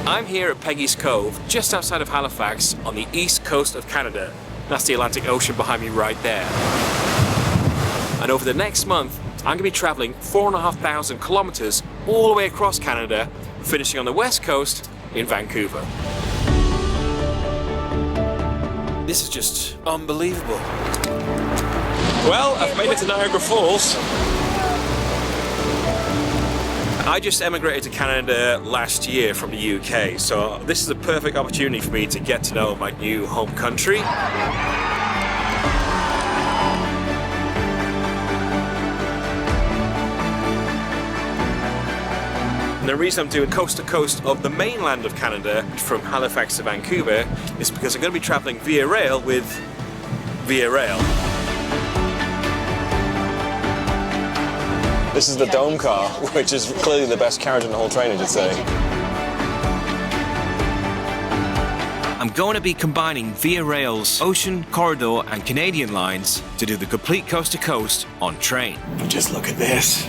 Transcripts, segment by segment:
I'm here at Peggy's Cove, just outside of Halifax, on the east coast of Canada. That's the Atlantic Ocean behind me right there. And over the next month, I'm going to be travelling 4,500 kilometres all the way across Canada, finishing on the west coast in Vancouver. This is just unbelievable. Well, I've made it to Niagara Falls. I just emigrated to Canada last year from the UK, so this is a perfect opportunity for me to get to know my new home country. And the reason I'm doing coast to coast of the mainland of Canada from Halifax to Vancouver is because I'm going to be travelling via rail with Via Rail. This is the dome car, which is clearly the best carriage in the whole train, I should say. I'm going to be combining Via Rail's Ocean, Corridor and Canadian lines to do the complete coast to coast on train. Just look at this.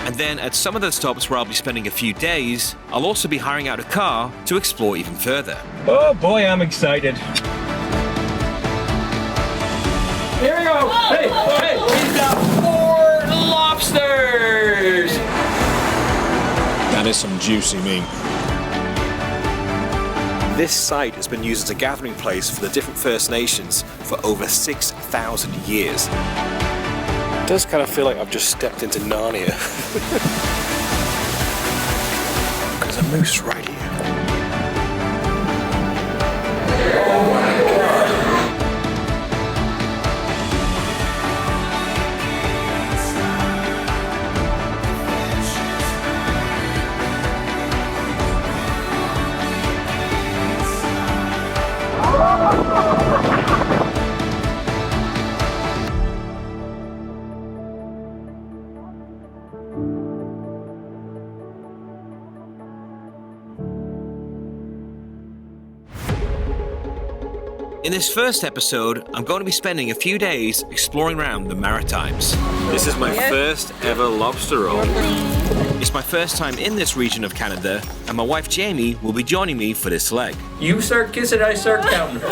And then at some of the stops where I'll be spending a few days, I'll also be hiring out a car to explore even further. Oh boy, I'm excited. Here we go! Hey, we've got 4 lobsters! That is some juicy meat. This site has been used as a gathering place for the different First Nations for over 6,000 years. It does kind of feel like I've just stepped into Narnia. There's a moose right here. Oh my God. In this first episode, I'm going to be spending a few days exploring around the Maritimes. This is my first ever lobster roll. It's my first time in this region of Canada, and my wife Jamie will be joining me for this leg. You start kissing, I start counting. 3!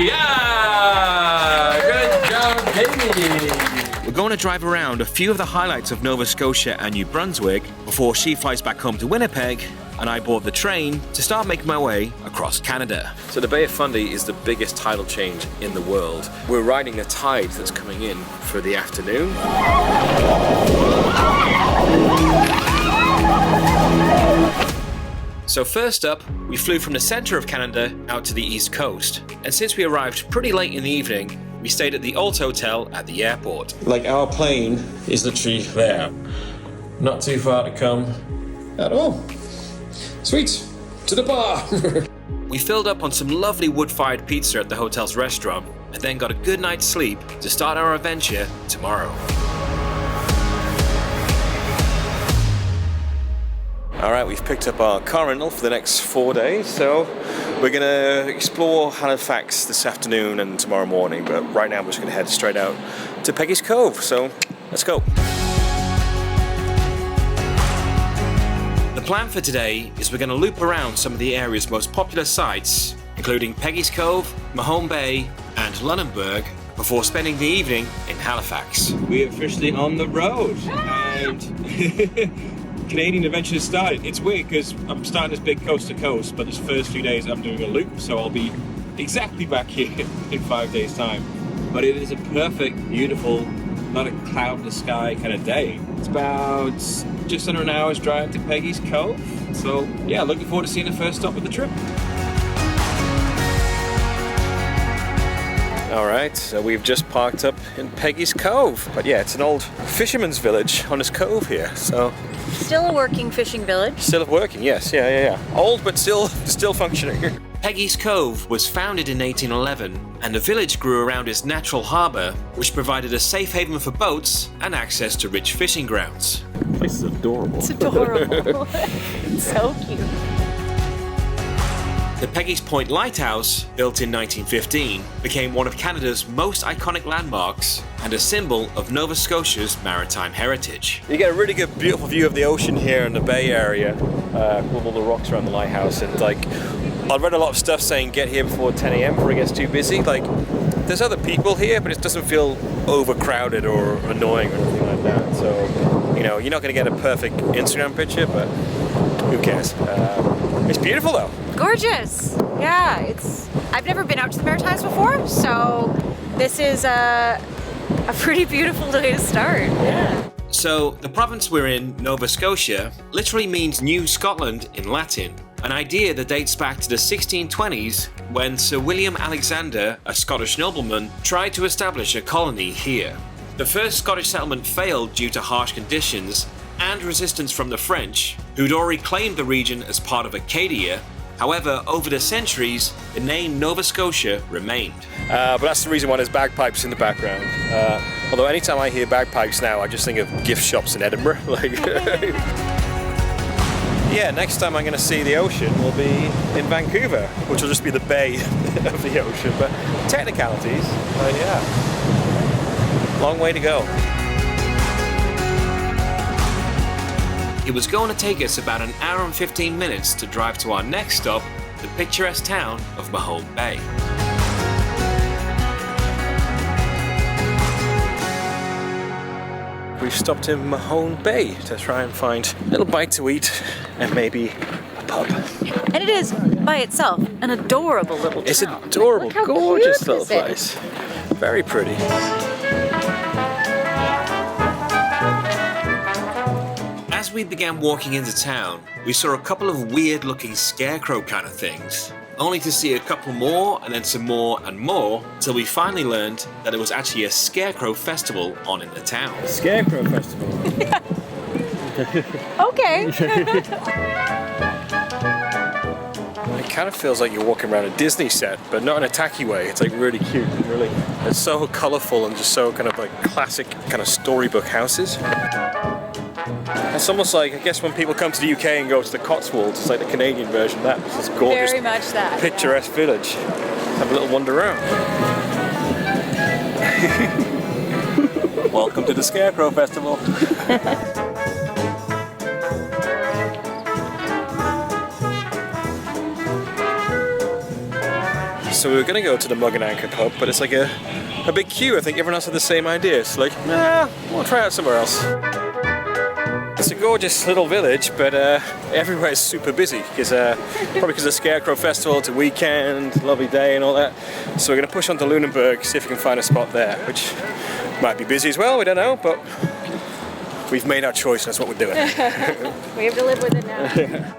Yeah! Good job, Peggy! We're going to drive around a few of the highlights of Nova Scotia and New Brunswick before she flies back home to Winnipeg and I board the train to start making my way across Canada. So the Bay of Fundy is the biggest tidal change in the world. We're riding a tide that's coming in for the afternoon. So first up, we flew from the centre of Canada out to the east coast. And since we arrived pretty late in the evening, we stayed at the Alt Hotel at the airport. Like, our plane is literally there. Not too far to come at all. Sweet, to the bar. We filled up on some lovely wood-fired pizza at the hotel's restaurant and then got a good night's sleep to start our adventure tomorrow. Alright, we've picked up our car rental for the next 4 days, so we're going to explore Halifax this afternoon and tomorrow morning, but right now we're just going to head straight out to Peggy's Cove, so let's go. The plan for today is we're going to loop around some of the area's most popular sites, including Peggy's Cove, Mahone Bay and Lunenburg, before spending the evening in Halifax. We're officially on the road and Canadian adventure has started. It's weird because I'm starting this big coast to coast, but this first few days I'm doing a loop, so I'll be exactly back here in 5 days' time. But it is a perfect, beautiful, not a cloud in the sky kind of day. It's about just under an hour's drive to Peggy's Cove. So yeah, looking forward to seeing the first stop of the trip. Alright, so we've just parked up in Peggy's Cove. But yeah, it's an old fisherman's village on this cove here, so... Still a working fishing village. Still working, yes, yeah. Old, but still functioning. Peggy's Cove was founded in 1811, and the village grew around its natural harbour, which provided a safe haven for boats and access to rich fishing grounds. This place is adorable. It's adorable. It's so cute. The Peggy's Point Lighthouse, built in 1915, became one of Canada's most iconic landmarks and a symbol of Nova Scotia's maritime heritage. You get a really good, beautiful view of the ocean here in the Bay area, with all the rocks around the lighthouse. And like, I've read a lot of stuff saying get here before 10 a.m. before it gets too busy. Like, there's other people here, but it doesn't feel overcrowded or annoying or anything like that. So, you know, you're not going to get a perfect Instagram picture, but who cares? It's beautiful though. Gorgeous. Yeah, I've never been out to the Maritimes before, so this is a pretty beautiful day to start. Yeah. So, the province we're in, Nova Scotia, literally means New Scotland in Latin, an idea that dates back to the 1620s when Sir William Alexander, a Scottish nobleman, tried to establish a colony here. The first Scottish settlement failed due to harsh conditions and resistance from the French, who'd already claimed the region as part of Acadia. However, over the centuries, the name Nova Scotia remained. But that's the reason why there's bagpipes in the background. Although anytime I hear bagpipes now, I just think of gift shops in Edinburgh. Like, yeah, next time I'm going to see the ocean will be in Vancouver, which will just be the bay of the ocean. But technicalities, yeah, long way to go. It was going to take us about an hour and 15 minutes to drive to our next stop, the picturesque town of Mahone Bay. We've stopped in Mahone Bay to try and find a little bite to eat and maybe a pub. And it is, by itself, an adorable little town. It's adorable, Look how gorgeous cute little is it? place. Very pretty. As we began walking into town, we saw a couple of weird-looking scarecrow kind of things, only to see a couple more and then some more and more, till we finally learned that it was actually a scarecrow festival on in the town. Scarecrow Festival. Okay. It kind of feels like you're walking around a Disney set, but not in a tacky way. It's like really cute, really. It's so colourful and just so kind of like classic kind of storybook houses. It's almost like, I guess when people come to the UK and go to the Cotswolds, it's like the Canadian version of that. It's this gorgeous, Very much that. picturesque village. Have a little wander around. Welcome to the Scarecrow Festival. So we were going to go to the Mug and Anchor pub, but it's like a big queue. I think everyone else had the same idea. It's like, nah, we'll try out somewhere else. It's a gorgeous little village, but everywhere is super busy because probably because of the Scarecrow Festival, it's a weekend, lovely day and all that. So we're going to push on to Lunenburg, see if we can find a spot there, which might be busy as well, we don't know, but we've made our choice, that's what we're doing. We have to live with it now.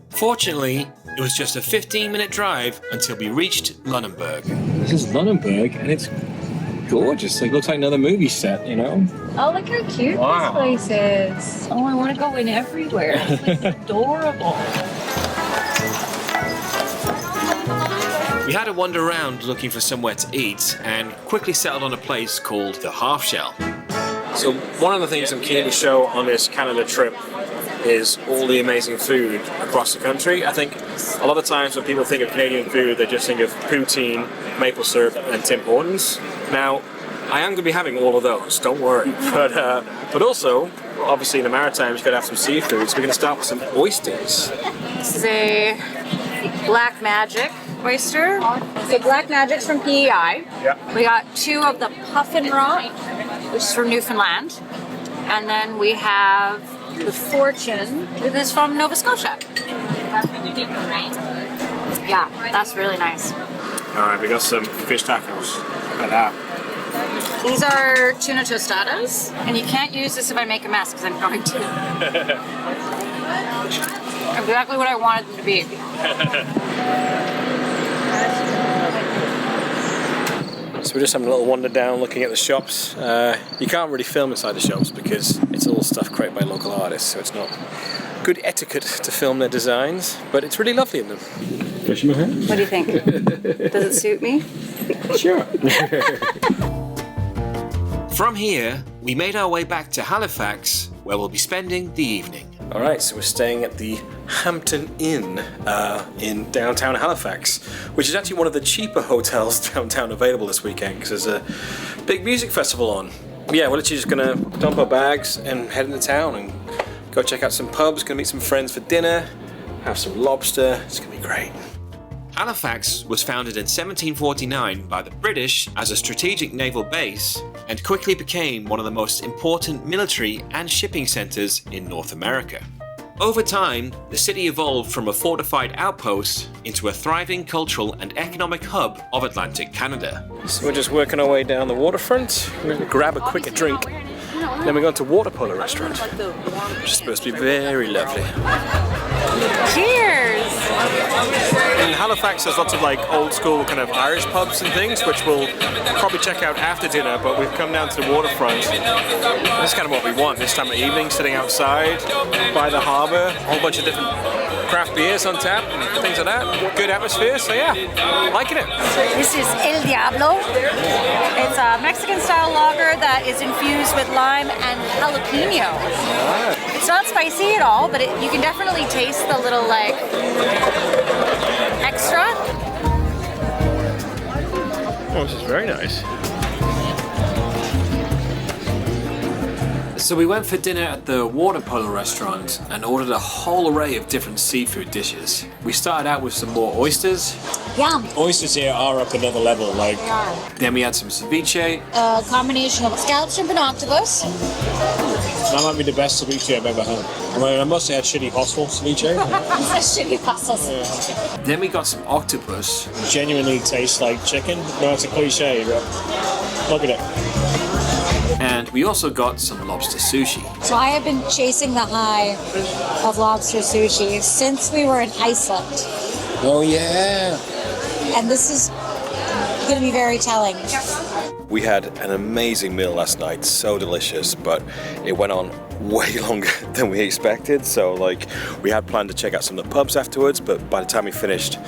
Fortunately, it was just a 15-minute drive until we reached Lunenburg. This is Lunenburg, and it's gorgeous. It looks like another movie set, you know? Oh, look how cute Wow. this place is. Oh, I want to go in everywhere. This place is adorable. We had to wander around looking for somewhere to eat and quickly settled on a place called the Half Shell. So one of the things I'm keen to show on this Canada trip is all the amazing food across the country. I think a lot of times when people think of Canadian food, they just think of poutine, maple syrup, and Tim Hortons. Now, I am going to be having all of those, don't worry. But also, obviously in the Maritimes, you've got to have some seafood, so we're going to start with some oysters. This is a Black Magic oyster. So Black Magic's from PEI. Yeah. We got 2 of the Puffin Rock, which is from Newfoundland. And then we have the Fortune, which is from Nova Scotia. Yeah, that's really nice. All right, we got some fish tacos. Look at that. These are tuna tostadas, and you can't use this if I make a mess because I'm going to. Exactly what I wanted them to be. So we're just having a little wander down looking at the shops. You can't really film inside the shops because it's all stuff created by local artists, so it's not good etiquette to film their designs, but it's really lovely in them. Fish in my hand? What do you think? Does it suit me? Sure. From here, we made our way back to Halifax where we'll be spending the evening. Alright, so we're staying at the Hampton Inn in downtown Halifax, which is actually one of the cheaper hotels downtown available this weekend because there's a big music festival on. Yeah, we're literally just gonna dump our bags and head into town and go check out some pubs, gonna meet some friends for dinner, have some lobster. It's gonna be great. Halifax was founded in 1749 by the British as a strategic naval base and quickly became one of the most important military and shipping centres in North America. Over time, the city evolved from a fortified outpost into a thriving cultural and economic hub of Atlantic Canada. So we're just working our way down the waterfront. We're gonna grab a quicker drink. Then we go to water polo restaurant, which is supposed to be very lovely. Cheers! In Halifax, there's lots of like old school kind of Irish pubs and things, which we'll probably check out after dinner. But we've come down to the waterfront. This is kind of what we want this time of evening, sitting outside by the harbour, a whole bunch of different craft beers on tap and things like that. Good atmosphere. So yeah, liking it. This is El Diablo. It's a Mexican-style lager that is infused with lime and jalapeno. It's not spicy at all, but you can definitely taste the little like extra. Oh, this is very nice. So we went for dinner at the water polo restaurant and ordered a whole array of different seafood dishes. We started out with some more oysters. Yum. Oysters here are up another level, like. Then we had some ceviche. A combination of scallop shrimp and octopus. That might be the best ceviche I've ever had. I mean, I must say I had shitty hostel ceviche. Shitty pastas. Then we got some octopus. Genuinely tastes like chicken. No, it's a cliche, but look at it. And we also got some lobster sushi. So I have been chasing the high of lobster sushi since we were in Iceland. Oh yeah. And this is going to be very telling. We had an amazing meal last night, so delicious, but it went on way longer than we expected. So like we had planned to check out some of the pubs afterwards, but by the time we finished,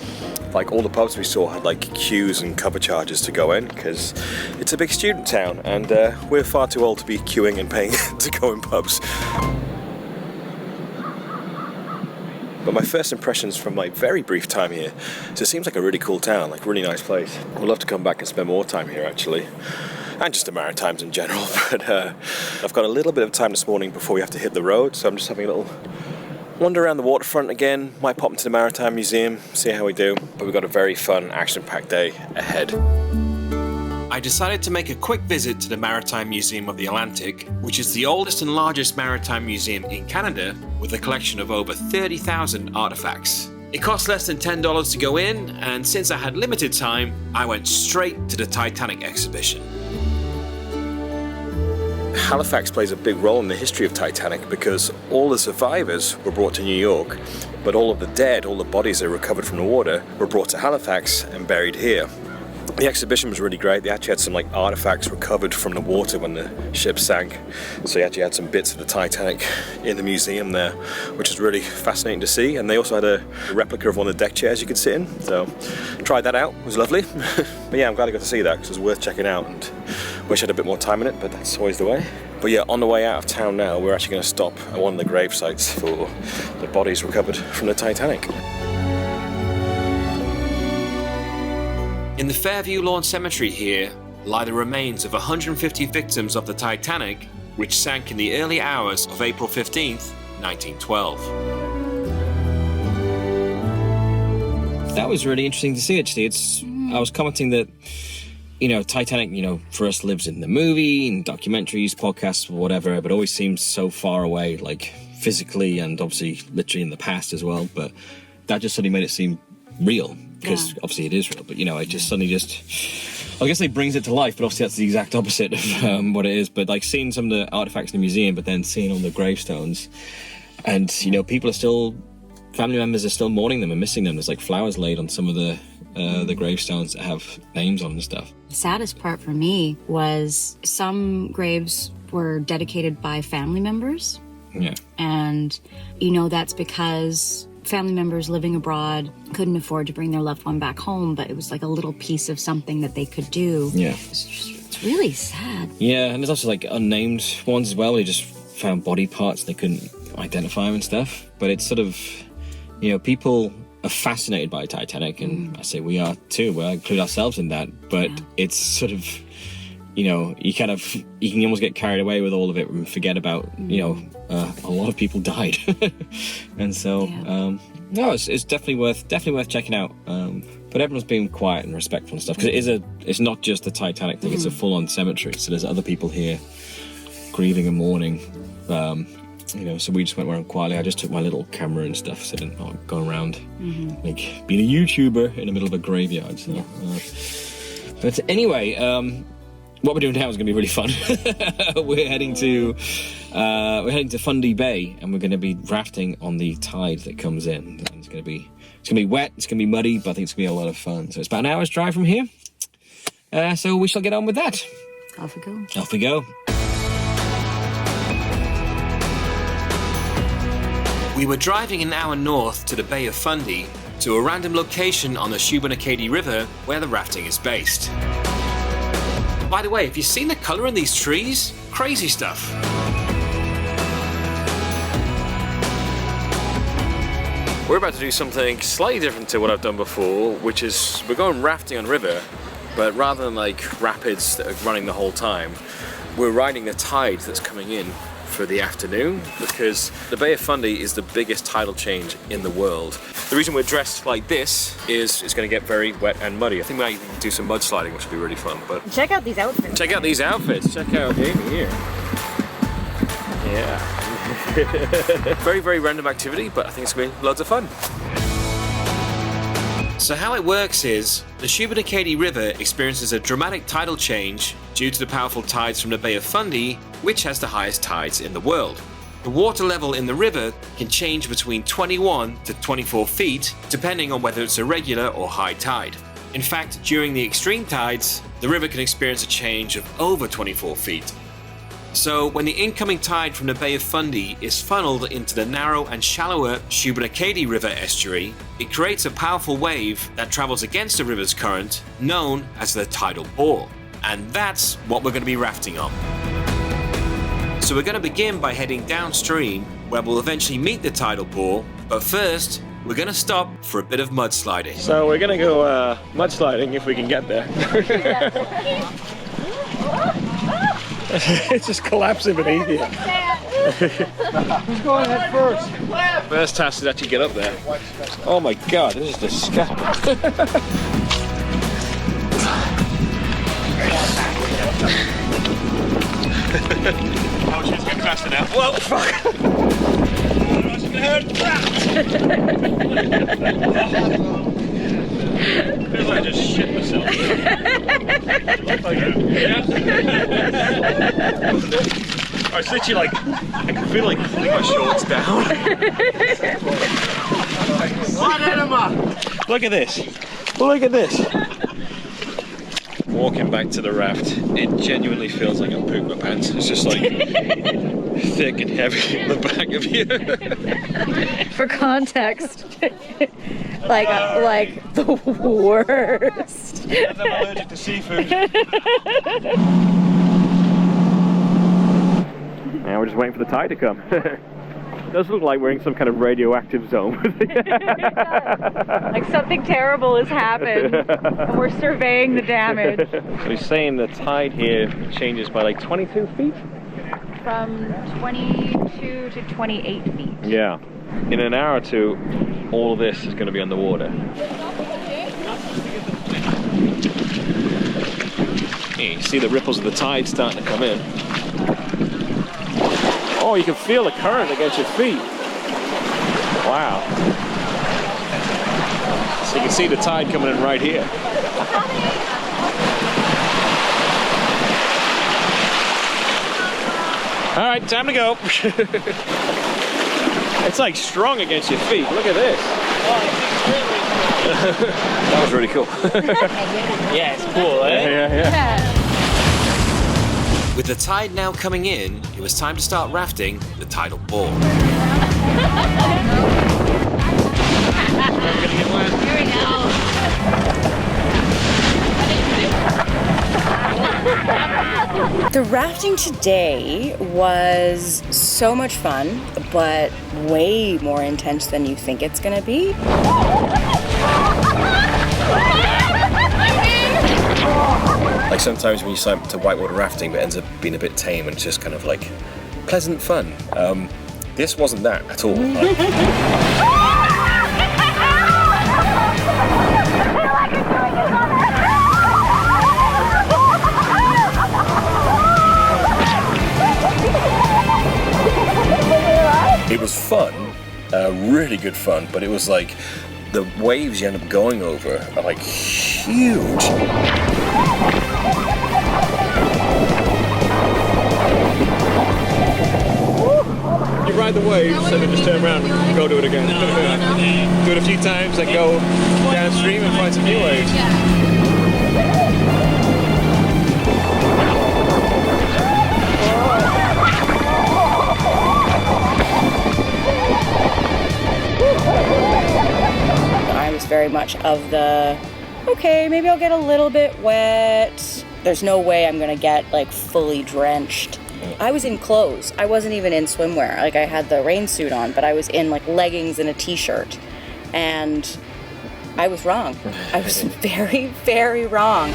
like all the pubs we saw had like queues and cover charges to go in because it's a big student town and we're far too old to be queuing and paying to go in pubs. But my first impressions from my very brief time here, so it seems like a really cool town, like a really nice place. I'd love to come back and spend more time here actually, and just the Maritimes in general, but I've got a little bit of time this morning before we have to hit the road, so I'm just having a little wander around the waterfront again, might pop into the Maritime Museum, see how we do, but we've got a very fun, action-packed day ahead. I decided to make a quick visit to the Maritime Museum of the Atlantic, which is the oldest and largest maritime museum in Canada, with a collection of over 30,000 artifacts. It cost less than $10 to go in, and since I had limited time, I went straight to the Titanic exhibition. Halifax plays a big role in the history of Titanic because all the survivors were brought to New York, but all of the dead, all the bodies that were recovered from the water, were brought to Halifax and buried here. The exhibition was really great. They actually had some like artifacts recovered from the water when the ship sank. So you actually had some bits of the Titanic in the museum there, which is really fascinating to see. And they also had a replica of one of the deck chairs you could sit in. So tried that out. It was lovely. But yeah, I'm glad I got to see that because it was worth checking out and wish I had a bit more time in it, but that's always the way. But yeah, on the way out of town now, we're actually going to stop at one of the grave sites for the bodies recovered from the Titanic. In the Fairview Lawn Cemetery here lie the remains of 150 victims of the Titanic, which sank in the early hours of April 15th, 1912. That was really interesting to see, actually. I was commenting that, you know, Titanic, you know, for us lives in the movie, in documentaries, podcasts, whatever, but always seems so far away, like physically and obviously literally in the past as well. But that just suddenly made it seem real, because obviously it is real, but you know, it just suddenly I guess it brings it to life, but obviously that's the exact opposite of what it is. But like seeing some of the artifacts in the museum, but then seeing all the gravestones, and you know, family members are still mourning them and missing them. There's like flowers laid on some of the gravestones that have names on and stuff. The saddest part for me was some graves were dedicated by family members. Yeah. And, you know, that's because family members living abroad couldn't afford to bring their loved one back home, but it was like a little piece of something that they could do. Yeah. It's really sad. Yeah, and there's also like unnamed ones as well. They just found body parts, they couldn't identify them and stuff. But it's sort of, you know, people are fascinated by Titanic, and I say we are too. We include ourselves in that. But it's sort of, you know, you can almost get carried away with all of it and forget about, you know, a lot of people died, and so no, it's definitely worth checking out. But everyone's being quiet and respectful and stuff, because it's not just the Titanic thing; it's a full-on cemetery. So there's other people here grieving and mourning. You know, so we just went around quietly. I just took my little camera and stuff, so I didn't go around like being a YouTuber in the middle of a graveyard. So, but anyway, what we're doing now is going to be really fun. We're heading to Fundy Bay, and we're going to be rafting on the tide that comes in. And it's going to be wet, it's going to be muddy, but I think it's going to be a lot of fun. So it's about an hour's drive from here. So we shall get on with that. Off we go. Off we go. We were driving an hour north to the Bay of Fundy to a random location on the Shubenacadie River where the rafting is based. By the way, have you seen the colour in these trees? Crazy stuff. We're about to do something slightly different to what I've done before, which is we're going rafting on river, but rather than like rapids that are running the whole time, we're riding the tide that's coming in for the afternoon, because the Bay of Fundy is the biggest tidal change in the world. The reason we're dressed like this is it's going to get very wet and muddy. I think we might even do some mudsliding, which will be really fun. But Check out these outfits. check out these outfits. Check out Amy here. Yeah. Very, very random activity, but I think it's going to be loads of fun. So how it works is, the Shubenacadie River experiences a dramatic tidal change due to the powerful tides from the Bay of Fundy, which has the highest tides in the world. The water level in the river can change between 21 to 24 feet, depending on whether it's a regular or high tide. In fact, during the extreme tides, the river can experience a change of over 24 feet. So when the incoming tide from the Bay of Fundy is funneled into the narrow and shallower Shubenacadie River estuary, it creates a powerful wave that travels against the river's current, known as the tidal bore. And that's what we're going to be rafting on. So we're going to begin by heading downstream, where we'll eventually meet the tidal bore, but first, we're going to stop for a bit of mudsliding. So we're going to go mudsliding if we can get there. It's just collapsing beneath you. Who's going head first? First task is actually get up there. Oh my god, this is disgusting. Oh, she's getting faster now. Whoa, fuck! Feels like I just shit myself. I was literally like, I can feel like pulling my shorts down. Look at this. Look at this. Walking back to the raft, it genuinely feels like I'm pooping my pants. It's just like thick and heavy in the back of you. For context, like the worst. I'm allergic to seafood. Now we're just waiting for the tide to come. It does look like we're in some kind of radioactive zone. Like something terrible has happened, and we're surveying the damage. So he's saying the tide here changes by like 22 feet? From 22 to 28 feet. Yeah. In an hour or two, all of this is going to be underwater. Yeah, you see the ripples of the tide starting to come in. Oh, you can feel the current against your feet. Wow. So you can see the tide coming in right here. All right, time to go. It's like strong against your feet. Look at this. That was really cool. Yeah, it's cool, eh? Yeah. With the tide now coming in, it was time to start rafting the tidal bore. Here we go. The rafting today was so much fun, but way more intense than you think it's gonna be. Like sometimes when you sign up to whitewater rafting, but it ends up being a bit tame and it's just kind of like pleasant fun. This wasn't that at all. It was fun, really good fun, but it was like the waves you end up going over are like huge. You ride the waves and then just turn around and go do it again. Do it a few times, then go downstream and find some new waves. I was very much of the, okay, maybe I'll get a little bit wet. There's no way I'm gonna get like fully drenched. I was in clothes. I wasn't even in swimwear. Like I had the rain suit on, but I was in like leggings and a t-shirt. And I was wrong. I was very, very wrong.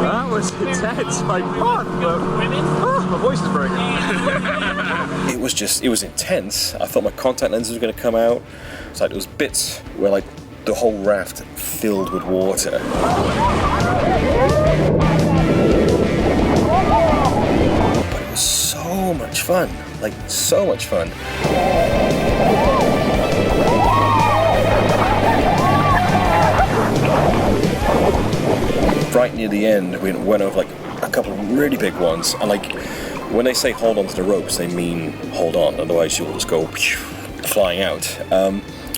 That was intense, like fun, but my voice is breaking. It was intense. I thought my contact lenses were going to come out. It's like there was bits where like the whole raft filled with water. But it was so much fun, like so much fun. Right near the end, we went over like a couple of really big ones, and like when they say hold on to the ropes, they mean hold on, otherwise you'll just go flying out,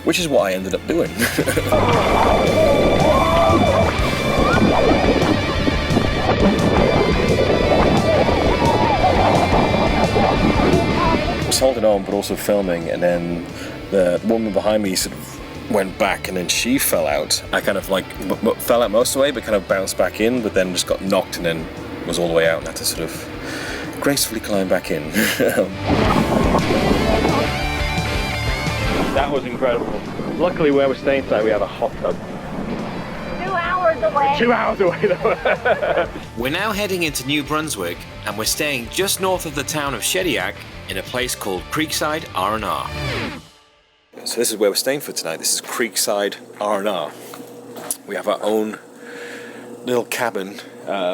which is what I ended up doing. I was holding on but also filming, and then the woman behind me sort of went back and then she fell out. I kind of like fell out most of the way but kind of bounced back in, but then just got knocked and then was all the way out and had to sort of gracefully climb back in. That was incredible. Luckily where we're staying today we have a hot tub. 2 hours away. 2 hours away though. We're now heading into New Brunswick and we're staying just north of the town of Shediac in a place called Creekside Rnr. So this is where we're staying for tonight. This is Creekside Rnr. We have our own little cabin,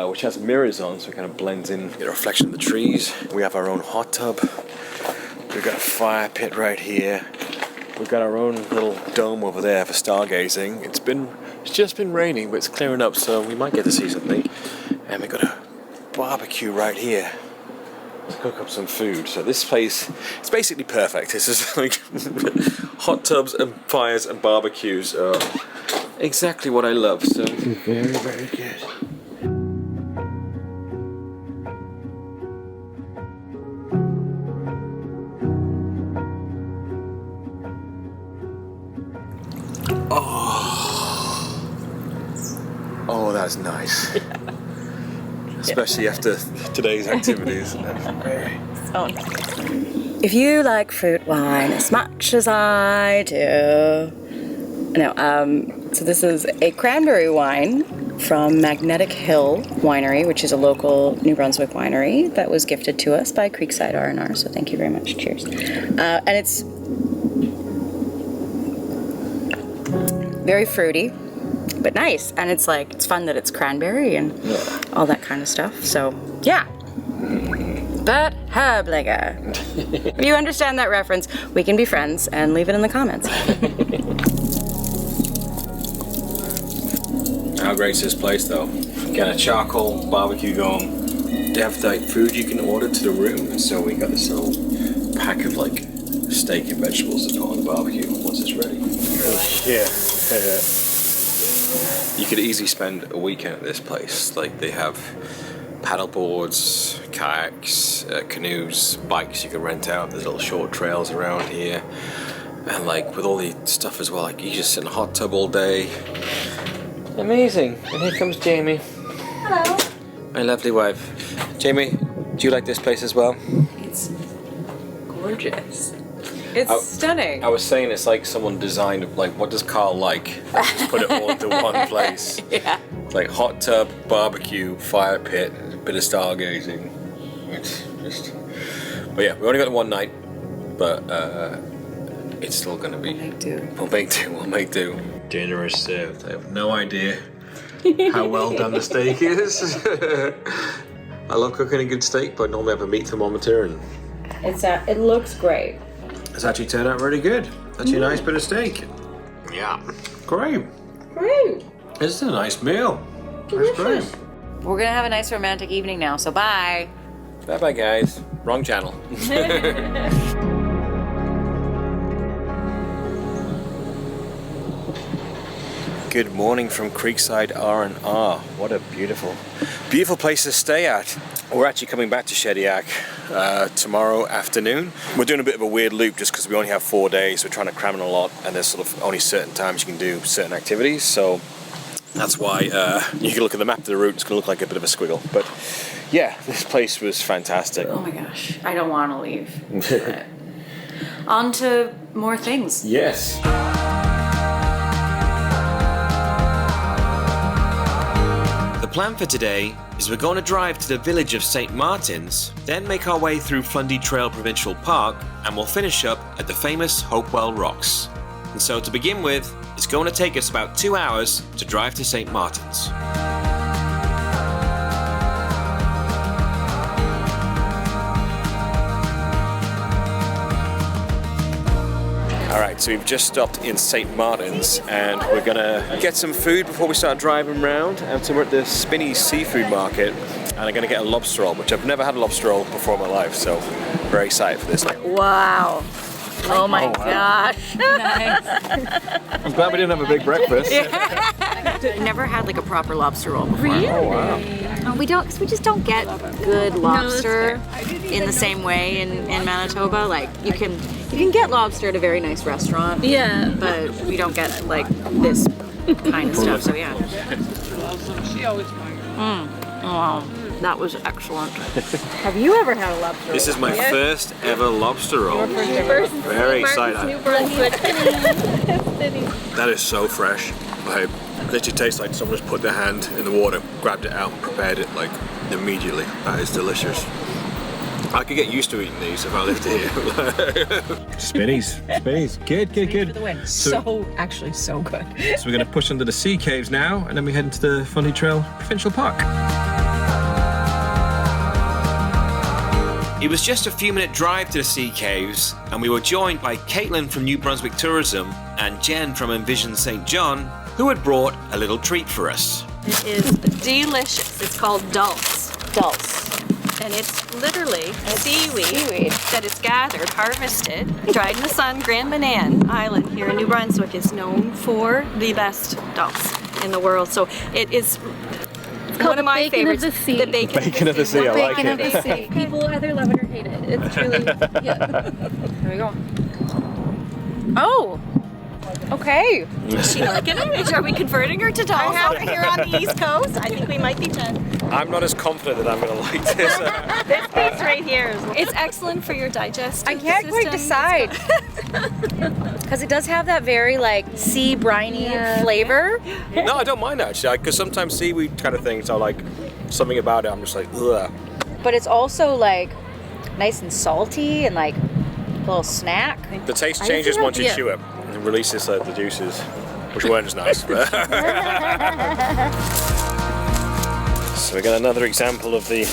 which has mirrors on, so it kind of blends in, get a reflection of the trees. We have our own hot tub. We've got a fire pit right here. We've got our own little dome over there for stargazing. It's just been raining, but it's clearing up, so we might get to see something. And we've got a barbecue right here. Let's cook up some food. So this place, it's basically perfect. It's just like hot tubs and fires and barbecues are exactly what I love. So very, very good. Oh, that's nice. Especially after today's activities. If you like fruit wine as much as I do. No, so this is a cranberry wine from Magnetic Hill Winery, which is a local New Brunswick winery that was gifted to us by Creekside Rnr, so thank you very much. Cheers. And it's very fruity, but nice, and it's fun that it's cranberry and all that kind of stuff. So yeah, but Herblinger. If you understand that reference, we can be friends and leave it in the comments. How great is this place though? Got a charcoal barbecue going. They have like food you can order to the room, and so we got this little pack of like steak and vegetables to put on the barbecue once it's ready. Yeah. You could easily spend a weekend at this place. Like, they have paddle boards, kayaks, canoes, bikes you can rent out. There's little short trails around here. And like, with all the stuff as well, like, you just sit in a hot tub all day. Amazing. And here comes Jamie. Hello. My lovely wife. Jamie, do you like this place as well? It's gorgeous. It's stunning. I was saying it's like someone designed, like, what does Karl like? Just put it all into one place. Yeah. It's like hot tub, barbecue, fire pit, a bit of stargazing. It's just... But yeah, we only got one night, but it's still gonna be... We'll make do. Dinner is served. I have no idea how well done the steak is. I love cooking a good steak, but I normally have a meat thermometer and... It looks great. It's actually turned out really good. Actually a nice bit of steak. Yeah. Great. Great. This is a nice meal. That's great. We're gonna have a nice romantic evening now, so bye. Bye-bye, guys. Wrong channel. Good morning from Creekside Rnr. What a beautiful, beautiful place to stay at. We're actually coming back to Shediac tomorrow afternoon. We're doing a bit of a weird loop just because we only have 4 days. We're trying to cram in a lot, and there's sort of only certain times you can do certain activities. So that's why you can look at the map of the route. It's going to look like a bit of a squiggle. But yeah, this place was fantastic. Oh my gosh, I don't want to leave. On to more things. Yes. The plan for today is we're going to drive to the village of St. Martin's, then make our way through Fundy Trail Provincial Park, and we'll finish up at the famous Hopewell Rocks. And so to begin with, it's going to take us about 2 hours to drive to St. Martin's. Alright, so we've just stopped in St. Martin's and we're gonna get some food before we start driving around. And so we're at the Spinny Seafood Market and I'm gonna get a lobster roll, which I've never had a lobster roll before in my life, so very excited for this. Wow. Oh my gosh. I'm glad we didn't have a big breakfast. Never had like a proper lobster roll before. Really? Oh wow. We don't, 'cause we just don't get good lobster in the same way in Manitoba. Like you can get lobster at a very nice restaurant. Yeah. But we don't get like this kind of stuff. So yeah. Oh, that was excellent. Have you ever had a lobster roll? This is my first ever lobster roll. Very excited. That is so fresh. Like, it literally tastes like someone just put their hand in the water, grabbed it out, and prepared it like immediately. That is delicious. I could get used to eating these if I lived here. Spinnies. Good. So actually so good. So we're going to push into the sea caves now, and then we head into the Fundy Trail Provincial Park. It was just a few-minute drive to the sea caves, and we were joined by Caitlin from New Brunswick Tourism and Jen from Envision St. John, who had brought a little treat for us. It is delicious. It's called dulse. And it's literally seaweed that is gathered, harvested, dried in the sun. Grand Banana Island here in New Brunswick is known for the best dulse in the world. So it is one of my favorites. The Bacon of the sea, I like it. Bacon of the sea. People either love it or hate it. It's truly, yeah. Here we go. Oh! Okay. Is she liking it? Are we converting her to dulse over here on the East Coast? I think we might be done. I'm not as confident that I'm going to like this. This piece right here is it's excellent for your digestive I can't quite decide. Because it does have that very like sea briny flavor. No, I don't mind actually, because sometimes seaweed kind of things are like, something about it, I'm just like, ugh. But it's also like nice and salty and like a little snack. The taste changes once you chew it. It releases the juices, which weren't as nice. So we got another example of the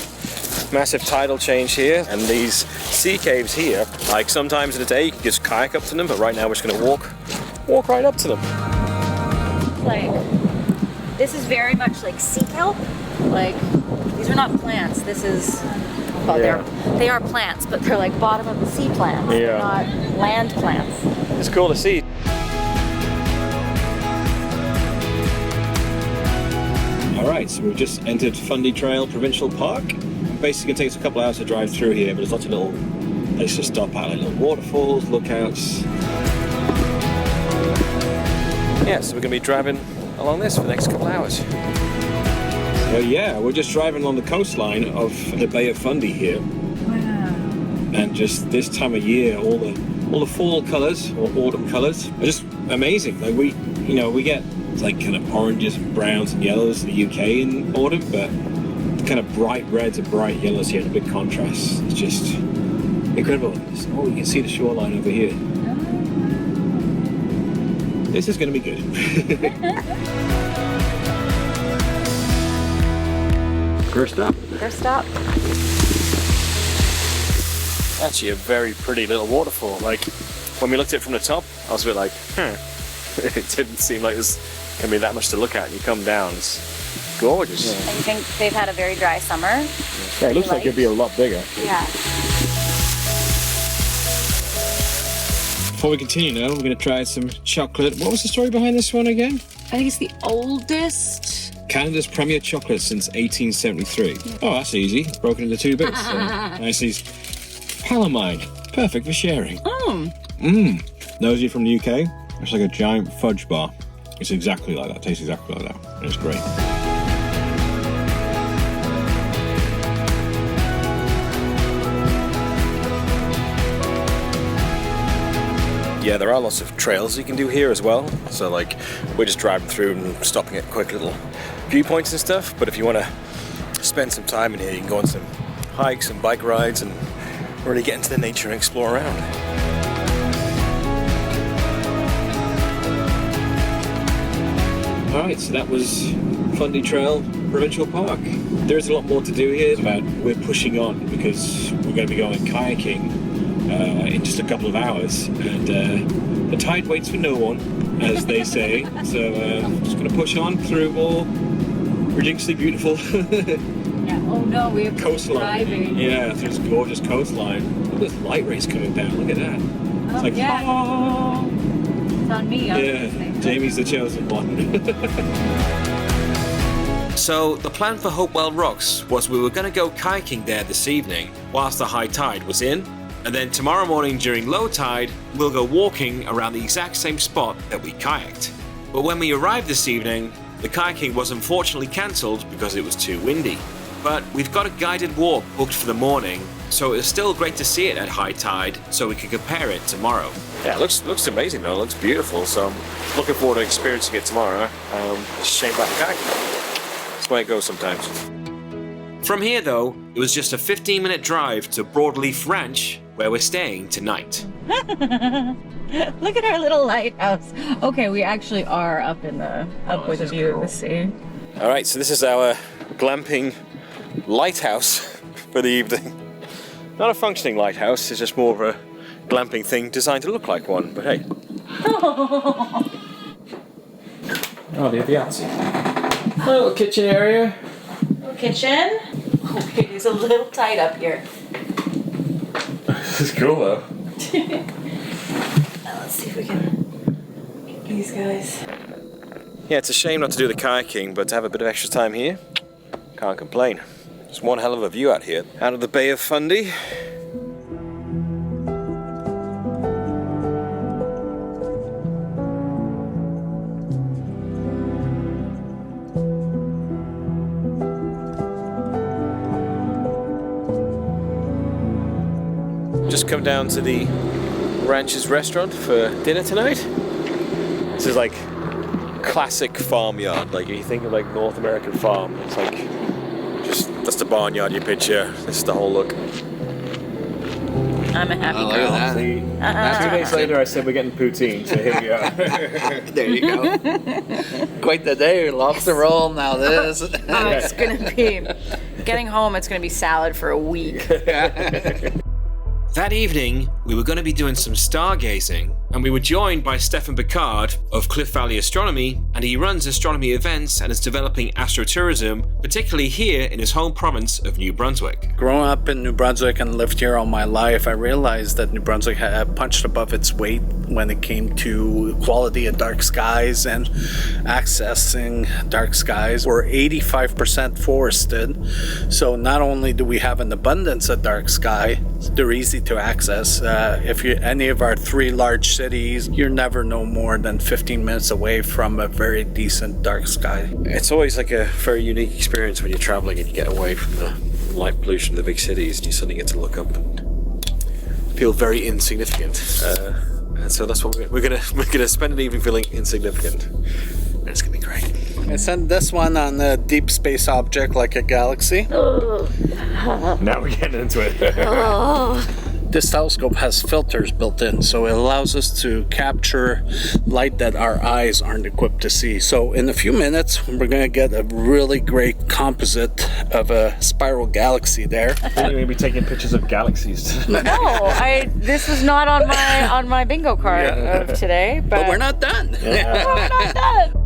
massive tidal change here, and these sea caves here, like sometimes in a day you can just kayak up to them, but right now we're just going to walk right up to them. Like, this is very much like sea kelp. Like, these are not plants. This is, well, they are plants, but they're like bottom of the sea plants. They're not land plants. It's cool to see. Alright, so we've just entered Fundy Trail Provincial Park. Basically, it takes a couple hours to drive through here, but there's lots of little places to stop at, like little waterfalls, lookouts. Yeah, so we're going to be driving along this for the next couple of hours. So yeah, we're just driving along the coastline of the Bay of Fundy here. Wow. And just this time of year, all the fall colours or autumn colours are just amazing. Like we get like kind of oranges and browns and yellows in the UK in autumn, but the kind of bright reds and bright yellows here in a big contrast. It's just incredible. Oh, you can see the shoreline over here. This is going to be good. First up. Actually a very pretty little waterfall. Like, when we looked at it from the top, I was a bit like, it didn't seem like there's going to be that much to look at. And you come down, it's gorgeous. And you think they've had a very dry summer? Yeah, it looks like it'd be a lot bigger. Yeah. Before we continue now, we're going to try some chocolate. What was the story behind this one again? I think it's the oldest. Canada's premier chocolate since 1873. Oh, that's easy. Broken into 2 bits. Nice. Pal of mine. Perfect for sharing. Those of you from the UK, it's like a giant fudge bar. It's exactly like that. Tastes exactly like that. And it's great. Yeah, there are lots of trails you can do here as well. So like, we're just driving through and stopping at quick little viewpoints and stuff. But if you want to spend some time in here, you can go on some hikes and bike rides and really get into the nature and explore around. Alright, so that was Fundy Trail Provincial Park. There's a lot more to do here. We're pushing on because we're going to be going kayaking in just a couple of hours, and the tide waits for no one, as they say. So just going to push on through more ridiculously beautiful Oh no, we have coastline. driving. Yeah, through this gorgeous coastline. Look at this light rays coming down. Look at that. It's like, yeah. oh. It's on me. Yeah, Jamie's the chosen one. So the plan for Hopewell Rocks was we were going to go kayaking there this evening whilst the high tide was in, and then tomorrow morning during low tide we'll go walking around the exact same spot that we kayaked. But when we arrived this evening, the kayaking was unfortunately cancelled because it was too windy. But we've got a guided walk booked for the morning, so it was still great to see it at high tide so we could compare it tomorrow. Yeah, it looks amazing though. It looks beautiful. So I'm looking forward to experiencing it tomorrow. It's a shame about the kayaking. That's the way it goes sometimes. From here though, it was just a 15-minute drive to Broadleaf Ranch where we're staying tonight. Look at our little lighthouse. Okay, we actually are up with a view of the sea. All right, so this is our glamping lighthouse for the evening. Not a functioning lighthouse, it's just more of a glamping thing designed to look like one, but hey. Oh, the Yahtzee. A little kitchen area. Little kitchen. Okay, it's a little tight up here. This is cool though. Let's see if we can get these guys. Yeah, it's a shame not to do the kayaking, but to have a bit of extra time here, can't complain. There's one hell of a view out here, out of the Bay of Fundy. Just come down to the Ranch's restaurant for dinner tonight. This is like classic farmyard. Like if you think of like North American farm, it's like just that's the barnyard you picture. This is the whole look. I'm a happy Oh, look girl. at that. 2 days later, I said we're getting poutine, so here we are. There you go. Quite the day. Lobster roll. Now this. It's gonna be getting home. It's gonna be salad for a week. That evening, we were going to be doing some stargazing, And we were joined by Stefan Picard of Cliff Valley Astronomy, and he runs astronomy events and is developing astrotourism, particularly here in his home province of New Brunswick. Growing up in New Brunswick and lived here all my life, I realized that New Brunswick had punched above its weight when it came to quality of dark skies and accessing dark skies. We're 85% forested, so not only do we have an abundance of dark sky, they're easy to access. If you're any of our 3 large cities, you're never no more than 15 minutes away from a very decent dark sky. It's always like a very unique experience when you're traveling and you get away from the light pollution of the big cities and you suddenly get to look up and feel very insignificant. And so that's what we're gonna spend an evening feeling insignificant. And it's gonna be great. I sent this one on a deep space object like a galaxy. Now we're getting into it. This telescope has filters built in, so it allows us to capture light that our eyes aren't equipped to see. So in a few minutes, we're going to get a really great composite of a spiral galaxy there. We're going to be taking pictures of galaxies. No, this was not on my bingo card of today. But we're not done. We're not done.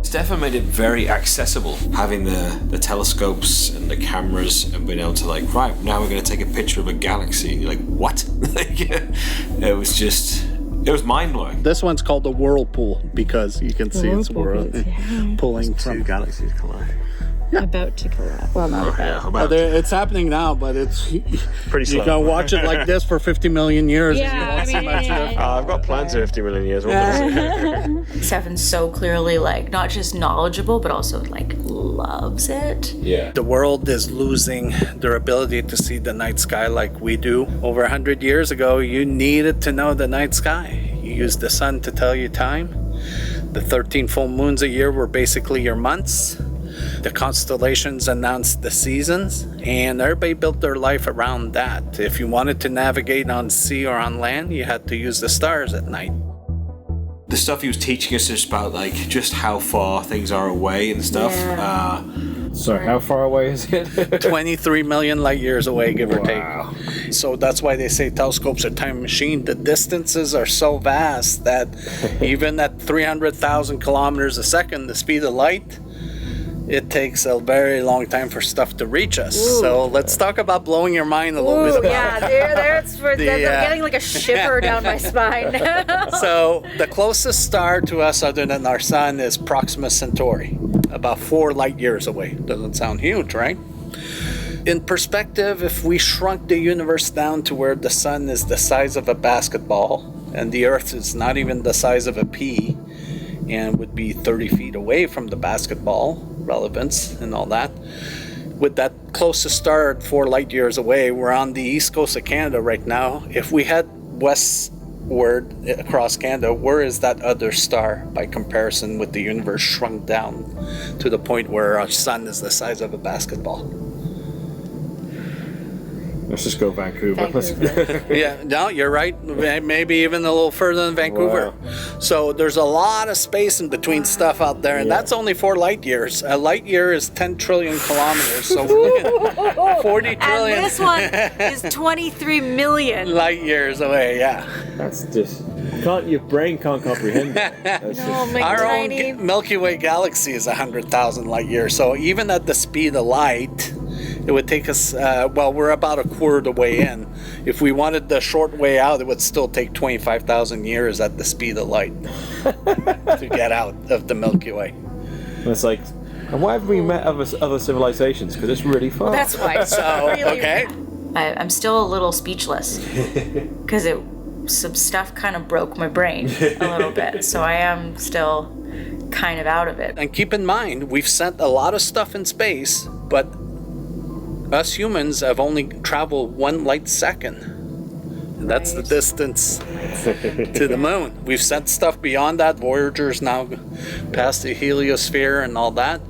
Stefan made it very accessible, having the telescopes and the cameras and being able to right, now we're going to take a picture of a galaxy. And you're like, what? It was mind-blowing. This one's called the whirlpool because you can see it's pulling from galaxies collide. About to collapse. Well, not about. It's happening now, but it's pretty slow. You can watch it like this for 50 million years. Yeah, I've got plans for 50 million years. Stefan's so clearly not just knowledgeable, but also loves it. Yeah. The world is losing their ability to see the night sky like we do. Over 100 years ago, you needed to know the night sky. You used the sun to tell you time. The 13 full moons a year were basically your months. The constellations announced the seasons, and everybody built their life around that. If you wanted to navigate on sea or on land, you had to use the stars at night. The stuff he was teaching us is about just how far things are away and stuff. Yeah. Sorry, how far away is it? 23 million light years away, give or take. So that's why they say telescopes are time machine. The distances are so vast that even at 300,000 kilometers a second, the speed of light, it takes a very long time for stuff to reach us. Ooh. So let's talk about blowing your mind a little bit about I'm getting a shiver down my spine. So the closest star to us other than our sun is Proxima Centauri, about 4 light years away. Doesn't sound huge, right? In perspective, if we shrunk the universe down to where the sun is the size of a basketball and the earth is not even the size of a pea and would be 30 feet away from the basketball relevance and all that, with that closest star at 4 light years away, we're on the east coast of Canada right now. If we head westward across Canada, where is that other star by comparison with the universe shrunk down to the point where our sun is the size of a basketball? Let's just go Vancouver. Yeah, no, you're right. Maybe even a little further than Vancouver. Wow. So there's a lot of space in between stuff out there, and that's only 4 light years. A light year is 10 trillion kilometers, so we're looking at 40 trillion. And this one is 23 million light years away. Yeah. That's just your brain can't comprehend that. Our own Milky Way galaxy is 100,000 light years. So even at the speed of light, it would take us, we're about a quarter of the way in. If we wanted the short way out, it would still take 25,000 years at the speed of light to get out of the Milky Way. It's and why have we met other civilizations? Because it's really far. Well, that's why. So, okay. I'm still a little speechless because some stuff kind of broke my brain a little bit. So I am still kind of out of it. And keep in mind, we've sent a lot of stuff in space, but us humans have only traveled 1 light second. And that's the distance to the moon. We've sent stuff beyond that. Voyager's now past the heliosphere and all that.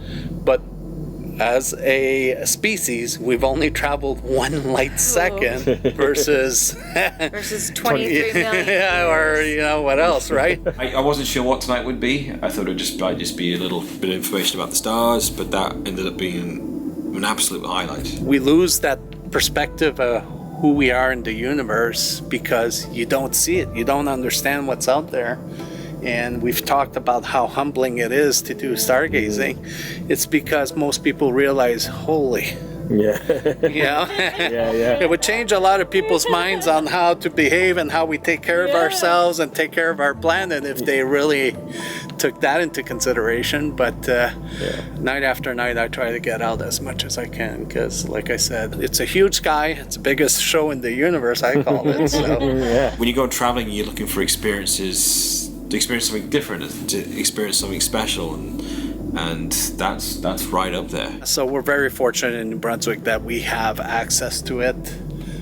But as a species, we've only traveled 1 light second versus 23 million. Yeah, or what else, right? I wasn't sure what tonight would be. I thought it would might just be a little bit of information about the stars, but that ended up being an absolute highlight. We lose that perspective who we are in the universe because you don't see it. You don't understand what's out there. And we've talked about how humbling it is to do stargazing. It's because most people realize, holy, it would change a lot of people's minds on how to behave and how we take care of ourselves and take care of our planet if they really took that into consideration. But night after night, I try to get out as much as I can because, like I said, it's a huge sky. It's the biggest show in the universe, I call it. So. When you go traveling, you're looking for experiences, to experience something different, to experience something special, and that's right up there. So we're very fortunate in New Brunswick that we have access to it.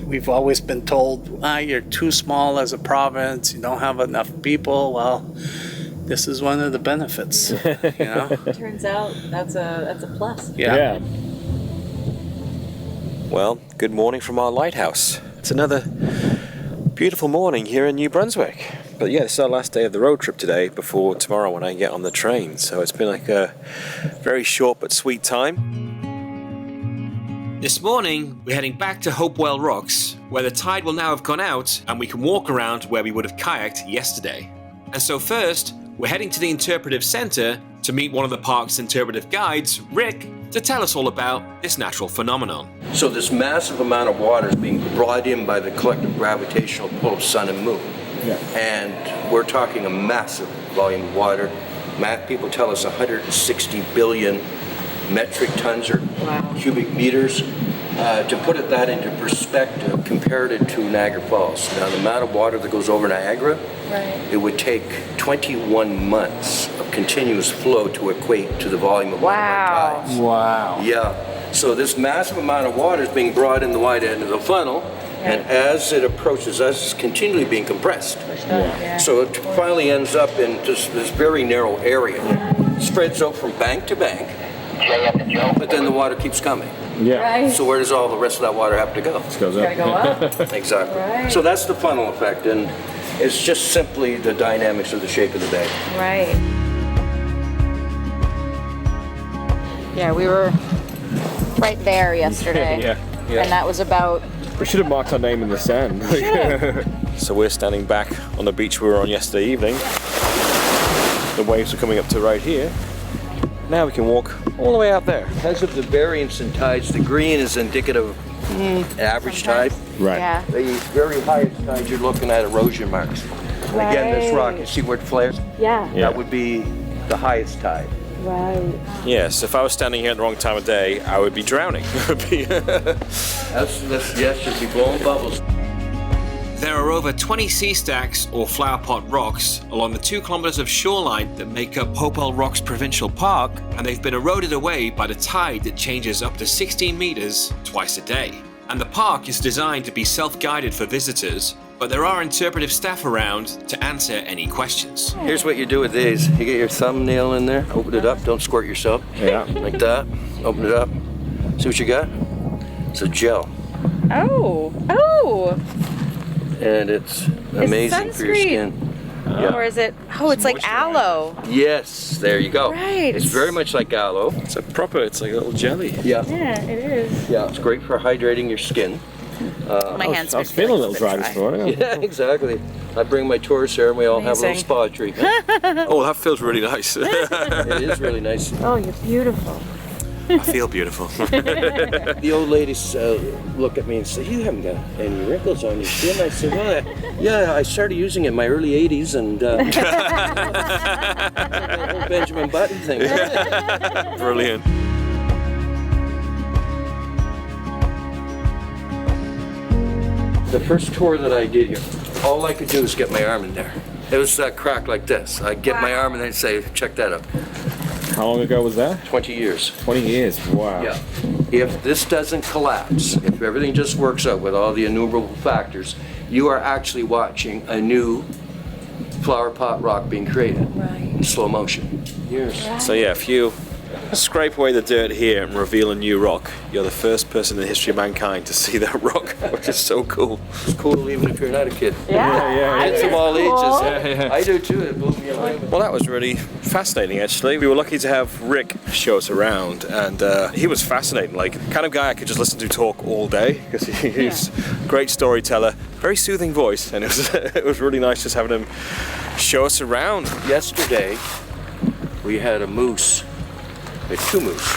We've always been told, you're too small as a province, you don't have enough people. Well, this is one of the benefits, you know? Turns out that's a plus. Yeah. Well, good morning from our lighthouse. It's another beautiful morning here in New Brunswick. But yeah, this is our last day of the road trip today before tomorrow when I get on the train. So it's been like a very short but sweet time. This morning, we're heading back to Hopewell Rocks, where the tide will now have gone out and we can walk around where we would have kayaked yesterday. And so first, we're heading to the Interpretive Centre to meet one of the park's interpretive guides, Rick, to tell us all about this natural phenomenon. So this massive amount of water is being brought in by the collective gravitational pull of sun and moon. Yeah. And we're talking a massive volume of water. Math people tell us 160 billion metric tons or cubic meters. To put that into perspective, compared it to Niagara Falls. Now, the amount of water that goes over Niagara, it would take 21 months of continuous flow to equate to the volume of one of our tides. Wow. Yeah. So this massive amount of water is being brought in the wide end of the funnel, and as it approaches us, it's continually being compressed. So it finally ends up in just this very narrow area. Spreads out from bank to bank, but then the water keeps coming. So where does all the rest of that water have to go? It goes up. Exactly. So that's the funnel effect, and it's just simply the dynamics of the shape of the bay. Right. Yeah, we were right there yesterday. And that was about... We should have marked our name in the sand. So we're standing back on the beach we were on yesterday evening. The waves are coming up to right here. Now we can walk all the way out there. Because of the variance in tides, the green is indicative of average tide. Right. Yeah. The very highest tide, you're looking at erosion marks. Again, this rock, you see where it flares? That would be the highest tide. Right. Yes, if I was standing here at the wrong time of day, I would be drowning. Yes, you'd be blowing bubbles. There are over 20 sea stacks or flower pot rocks along the 2 kilometers of shoreline that make up Hopewell Rocks Provincial Park, and they've been eroded away by the tide that changes up to 16 meters twice a day. And the park is designed to be self-guided for visitors, but there are interpretive staff around to answer any questions. Here's what you do with these. You get your thumbnail in there, open it up, don't squirt yourself. Like that, open it up. See what you got? It's a gel. Oh. And it's amazing for your skin. Or is it, it's like aloe. Yes, there you go. Right. It's very much like aloe. It's like a little jelly. Yeah, it is. Yeah, it's great for hydrating your skin. My hands I was feeling a little dry this morning. Yeah, exactly. I bring my tourists here and we all have a little spa treatment. Oh, that feels really nice. It is really nice. Oh, you're beautiful. I feel beautiful. The old ladies look at me and say, you haven't got any wrinkles on your skin. I said, well, I started using it in my early 80s and like the whole Benjamin Button thing. Brilliant. The first tour that I did here, all I could do was get my arm in there. It was that crack like this. I'd get my arm and they'd say, check that out. How long ago was that? 20 years. 20 years, wow. Yeah. If this doesn't collapse, if everything just works out with all the innumerable factors, you are actually watching a new flower pot rock being created in slow motion. Years. So yeah, a few scrape away the dirt here and reveal a new rock, you're the first person in the history of mankind to see that rock, which is so cool. It's cool even if you're not a kid. Yeah. It's of all cool. ages. Yeah. I do too. It blew me away. Well, that was really fascinating, actually. We were lucky to have Rick show us around, and he was fascinating. Like, kind of guy I could just listen to talk all day, because he's a great storyteller, very soothing voice, and it was really nice just having him show us around. Yesterday, we had a moose. We had 2 moose.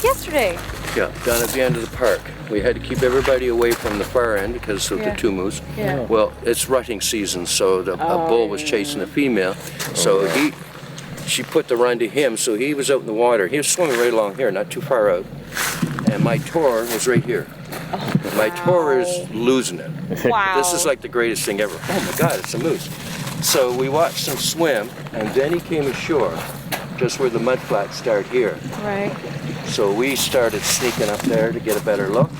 Yesterday. Yeah, down at the end of the park. We had to keep everybody away from the far end because of the 2 moose. Yeah. Well, it's rutting season, so a bull was chasing a female. So she put the run to him, so he was out in the water. He was swimming right along here, not too far out. And my tour was right here. My tour is losing it. Wow. This is like the greatest thing ever. Oh my God, it's a moose. So we watched him swim, and then he came ashore, just where the mud flats start here. Right. So we started sneaking up there to get a better look.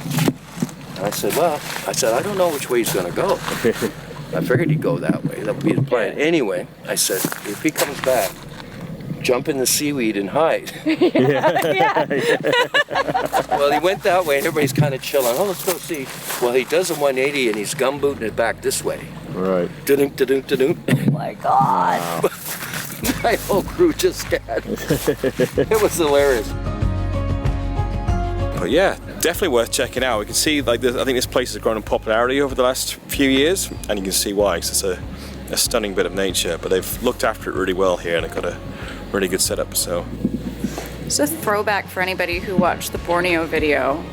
And I said, I don't know which way he's going to go. I figured he'd go that way. That would be the plan. Anyway, I said, if he comes back, jump in the seaweed and hide. Well, he went that way, and everybody's kind of chilling. Oh, let's go see. Well, he does a 180, and he's gumbooting it back this way. Right. Da-dunk, da-dunk, da-dunk. Oh my God. Wow. My whole crew just scattered. It was hilarious. But yeah, definitely worth checking out. We can see, like, I think this place has grown in popularity over the last few years, and you can see why. 'Cause it's a stunning bit of nature, but they've looked after it really well here, and they've got a really good setup. So Just a throwback for anybody who watched the Borneo video.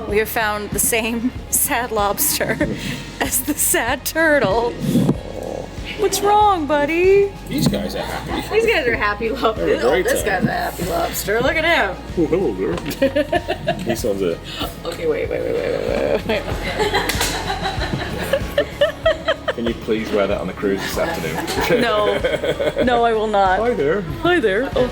We have found the same sad lobster as the sad turtle. What's wrong, buddy? these guys are happy. These guys are happy lobster. Oh, this guy's a happy lobster. Look at him. Oh, hello there. These ones are. Okay, wait. Can you please wear that on the cruise this afternoon? No, I will not. Hi there. Hi there. Oh.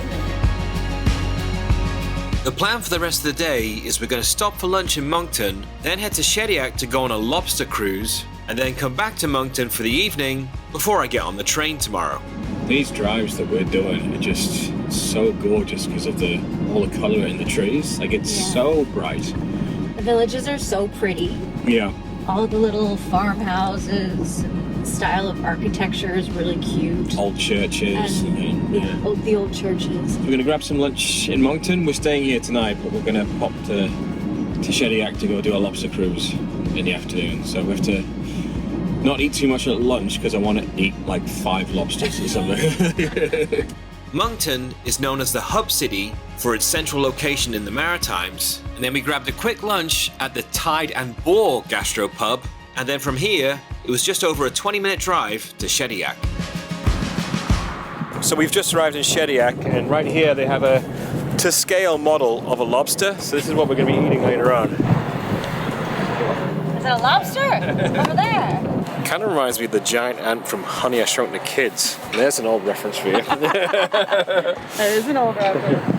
The plan for the rest of the day is we're going to stop for lunch in Moncton, then head to Shediac to go on a lobster cruise, and then come back to Moncton for the evening before I get on the train tomorrow. These drives that we're doing are just so gorgeous because of all the colour in the trees. Like, it's so bright. The villages are so pretty. Yeah. All the little farmhouses, and style of architecture is really cute. Old churches. And the old churches. We're going to grab some lunch in Moncton. We're staying here tonight, but we're going to pop to Shediac to go do a lobster cruise in the afternoon. So we have to not eat too much at lunch because I want to eat like 5 lobsters or something. Moncton is known as the hub city for its central location in the Maritimes, and then we grabbed a quick lunch at the Tide and Boar gastropub, and then from here it was just over a 20-minute drive to Shediac. So we've just arrived in Shediac, and right here they have a to-scale model of a lobster. So this is what we're going to be eating later on. Is that a lobster? Over there. Kind of reminds me of the giant ant from Honey, I Shrunk the Kids. There's an old reference for you. That is an old reference.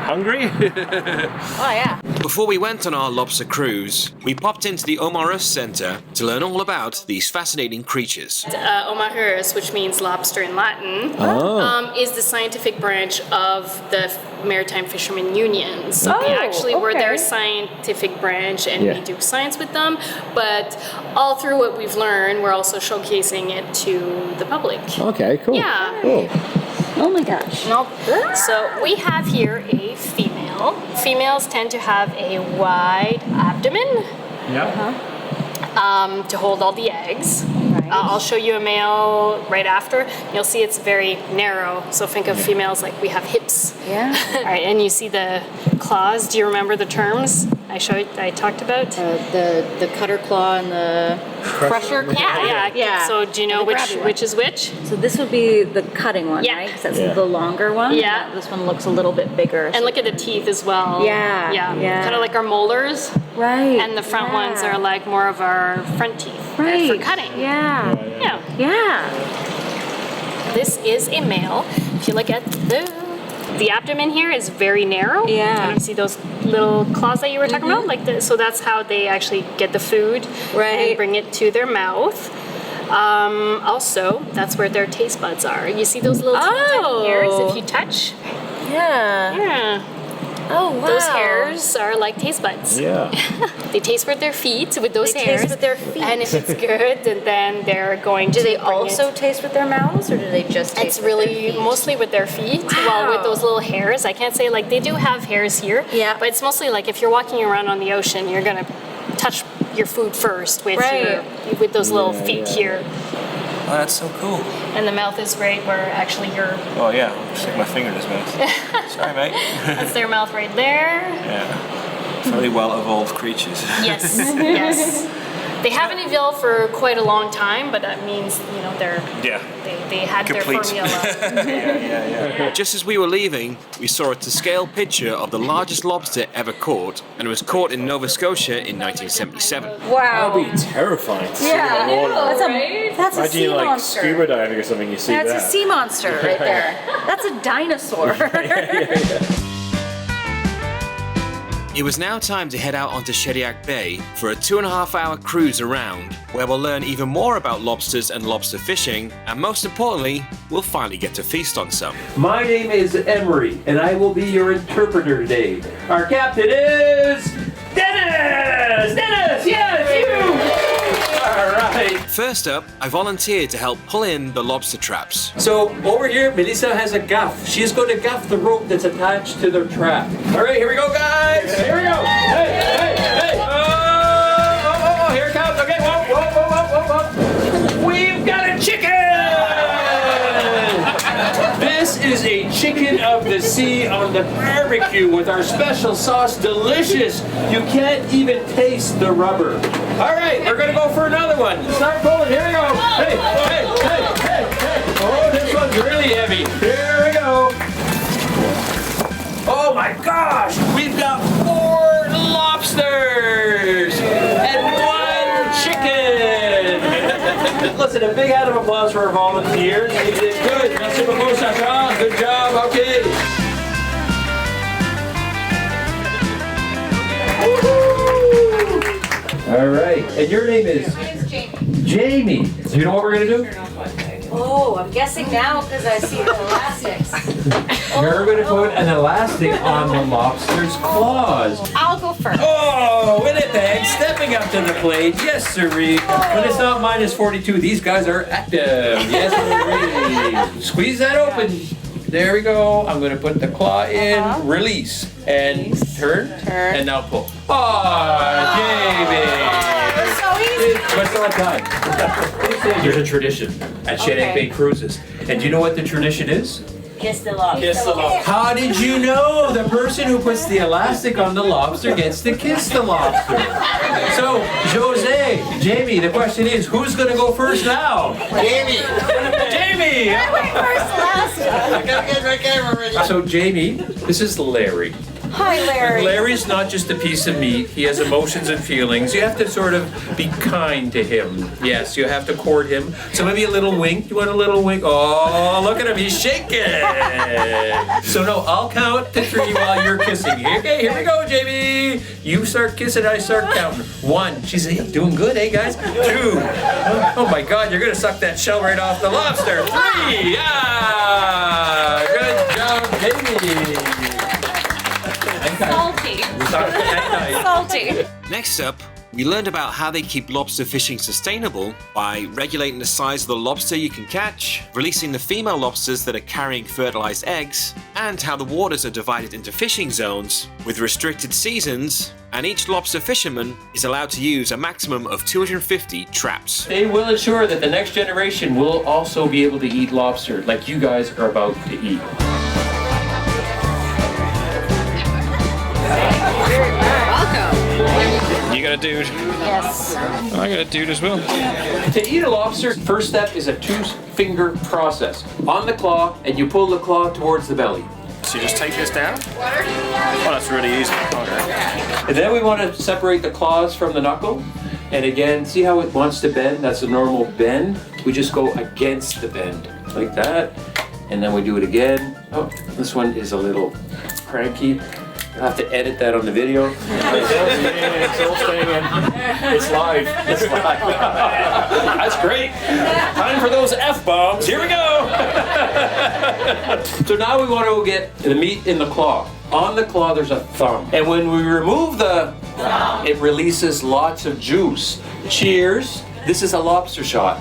Hungry? Oh, yeah. Before we went on our lobster cruise, we popped into the Omarus Center to learn all about these fascinating creatures. Omarus, which means lobster in Latin, is the scientific branch of the Maritime Fishermen Union. So we actually were their scientific branch, and we do science with them. But all through what we've learned, we're also showcasing it to the public. Okay, cool. Yeah. Cool. Oh my gosh. Nope. So we have here a female. Females tend to have a wide abdomen to hold all the eggs. I'll show you a male right after. You'll see it's very narrow. So think of females like we have hips. Yeah. All right, and you see the claws. Do you remember the terms I talked about? The cutter claw and the crusher claw. Yeah. So do you know which is which? So this would be the cutting one, right? Because that's the longer one. Yeah. This one looks a little bit bigger. And look at the teeth as well. Yeah. Kind of like our molars. Right. And the front ones are like more of our front teeth. Right. For cutting. Yeah. This is a male. If you look at the abdomen here is very narrow. Yeah. Kind of see those little claws that you were talking about? So that's how they actually get the food and bring it to their mouth. Also, that's where their taste buds are. You see those little tiny hairs if you touch? Yeah. Yeah. Oh, wow. Those hairs are like taste buds. Yeah. They taste with their feet, with those hairs. Taste with their feet. And if it's good, then they're going to. Do they bring also it. taste with their mouths, or do they just taste It's with their really feet? mostly with their feet. Well, with those little hairs, I can't say like they do have hairs here. Yeah. But it's mostly like if you're walking around on the ocean, you're gonna touch your food first with with those little feet here. Oh, that's so cool. And the mouth is great where actually you're. Oh yeah, stick my finger in his mouth. Sorry, mate. That's their mouth right there. Yeah. Very well evolved creatures. Yes, yes. They haven't evolved for quite a long time, but that means they're they had Complete. their formula. Yeah. Just as we were leaving, we saw a to-scale picture of the largest lobster ever caught, and it was caught in Nova Scotia in 1977. Wow. That'd be terrifying to see in Yeah, the water. that's a Imagine sea like monster. scuba diving or something, you see That's that. a sea monster right there. That's a dinosaur. It was now time to head out onto Shediac Bay for a 2.5-hour cruise around, where we'll learn even more about lobsters and lobster fishing, and most importantly, we'll finally get to feast on some. My name is Emery, and I will be your interpreter today. Our captain is Dennis! Dennis! Yeah, it's you! Alright. First up, I volunteered to help pull in the lobster traps. So, over here, Melissa has a gaff. She's going to gaff the rope that's attached to the trap. Alright, here we go, guys! Here we go! Hey! Oh, here it comes. Okay, whoa. We've got a chicken! This is a chicken of the sea on the barbecue with our special sauce. Delicious. You can't even taste the rubber. All right, we're gonna go for another one. Start pulling. Here we go. Hey. Oh, this one's really heavy. Here we go. Oh my gosh, we've got 4 lobsters and 1 chicken. Listen, a big round of applause for our volunteers. You did good. Merci beaucoup, Sacha. Good job. Okay. All right. And your name is? My name's Jamie. Jamie. So you know what we're going to do? Oh, I'm guessing now because I see the elastics. You're going to put an elastic on the lobster's claws. I'll go first. Oh, Winnipeg stepping up to the plate. Yes, sirree. But it's not minus 42. These guys are active. Yes, sirree. Squeeze that open. There we go. I'm going to put the claw in. Release. And turn. And now pull. Oh, Jamie. So easy. But still have time. There's a tradition at Shediac Bay Cruises. And do you know what the tradition is? Kiss the lobster. Kiss the lobster. How did you know? The person who puts the elastic on the lobster gets to kiss the lobster. So, Jose, Jamie, the question is, who's going to go first now? Jamie! Jamie! I went first last. I gotta get my camera ready. So, Jamie, this is Larry. Hi, Larry. Larry's not just a piece of meat. He has emotions and feelings. You have to sort of be kind to him. Yes, you have to court him. So maybe a little wink. You want a little wink? Oh, look at him. He's shaking. So no, I'll count to 3 while you're kissing. Okay, here we go, Jamie. You start kissing, I start counting. 1. She's doing good, eh, guys? 2. Oh my God, you're gonna suck that shell right off the lobster. 3. Yeah. Good job, Jamie. Salty. Salty. Next up, we learned about how they keep lobster fishing sustainable by regulating the size of the lobster you can catch, releasing the female lobsters that are carrying fertilized eggs, and how the waters are divided into fishing zones with restricted seasons, and each lobster fisherman is allowed to use a maximum of 250 traps. They will ensure that the next generation will also be able to eat lobster like you guys are about to eat. You got a dude? Yes. I got a dude as well. To eat a lobster, first step is a 2-finger process. On the claw, and you pull the claw towards the belly. So you just take this down? Oh, that's really easy. Okay. And then we want to separate the claws from the knuckle. And again, see how it wants to bend? That's a normal bend. We just go against the bend, like that. And then we do it again. Oh, this one is a little cranky. I have to edit that on the video. It's all staying in. It's live. It's live. That's great. Time for those F-bombs. Here we go. So now we want to get the meat in the claw. On the claw, there's a thumb. And when we remove the thumb, it releases lots of juice. Cheers. This is a lobster shot.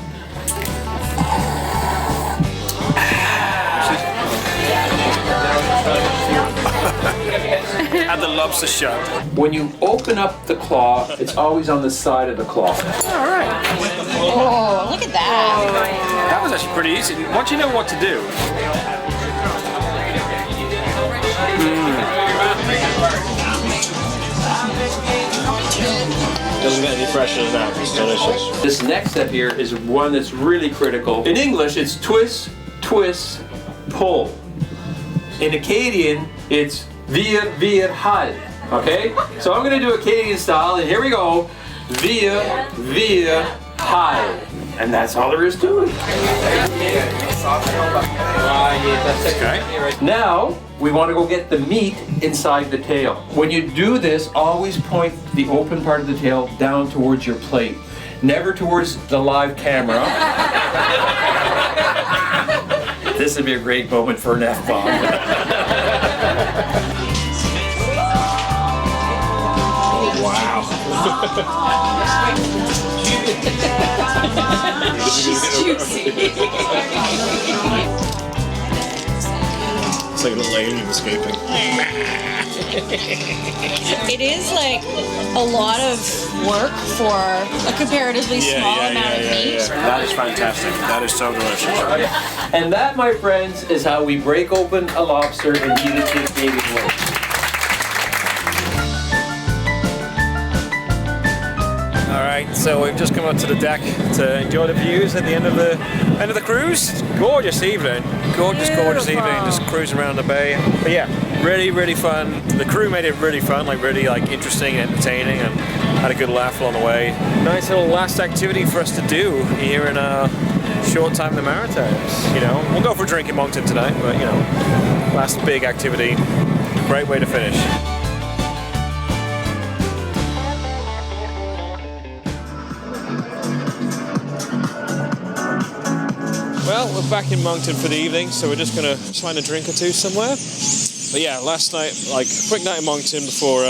Had the lobster shot. When you open up the claw, it's always on the side of the claw. All right. Oh, look at that. That was actually pretty easy. Once you know what to do. Doesn't get any fresher than that. It's delicious. This next step here is one that's really critical. In English, it's twist, twist, pull. In Acadian, it's wtih. Okay? So I'm going to do Acadian style, and here we go. Wtih. And that's all there is to it. Okay. Now, we want to go get the meat inside the tail. When you do this, always point the open part of the tail down towards your plate, never towards the live camera. This would be a great moment for an F-bomb. Wow. She's juicy. It's like a little alien escaping. It is like a lot of work for a comparatively small amount of meat. That is fantastic. That is so delicious. And that, my friends, is how we break open a lobster and eat it the Canadian way. Alright, so we've just come up to the deck to enjoy the views at the end of the cruise. Gorgeous evening. Gorgeous evening, just cruising around the bay. But yeah, really, really fun. The crew made it really fun, like really interesting and entertaining, and had a good laugh along the way. Nice little last activity for us to do here in our short time in the Maritimes. You know, we'll go for a drink in Moncton tonight, but you know, last big activity. Great way to finish. Well, we're back in Moncton for the evening, so we're just gonna find a drink or two somewhere. But yeah, last night, like, quick night in Moncton before